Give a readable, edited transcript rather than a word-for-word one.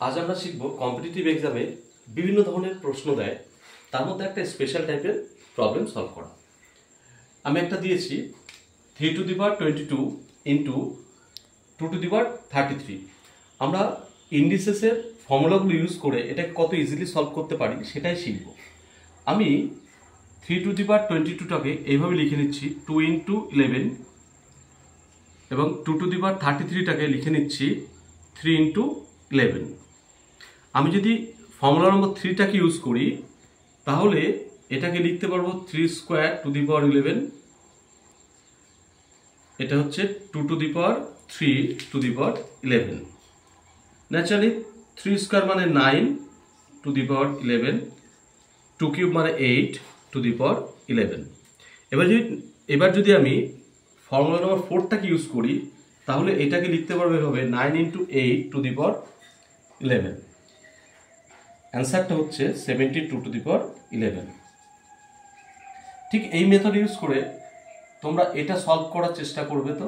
আজ আমরা শিখব কম্পিটিটিভ এক্সামে বিভিন্ন ধরনের প্রশ্ন দেয়, তার মধ্যে একটা স্পেশাল টাইপের প্রবলেম সলভ করা। আমি একটা দিয়েছি 3^22 ইন্টু 2^33। আমরা ইন্ডিসেসের ফর্মুলাগুলো ইউজ করে এটাকে কত ইজিলি সলভ করতে পারি সেটাই শিখব। আমি 3^22টাকে এইভাবে লিখে নিচ্ছি 2 × 11 এবং 2^33টাকে লিখে নিচ্ছি 3 × 11। আমি যদি ফর্মুলা নম্বর 3টাকে ইউজ করি তাহলে এটাকে লিখতে পারবো 3^2 এটা হচ্ছে 2^3 ন্যাচারালি 3² মানে 9^11, 2³ মানে 8^11। এবার যদি আমি ফর্মুলা নম্বর 4টাকে ইউজ করি তাহলে এটাকে লিখতে পারবো এভাবে 9 × 8^11। অ্যান্সারটা হচ্ছে 72^11। ঠিক এই মেথড ইউজ করে তোমরা এটা সলভ করার চেষ্টা করবে তো।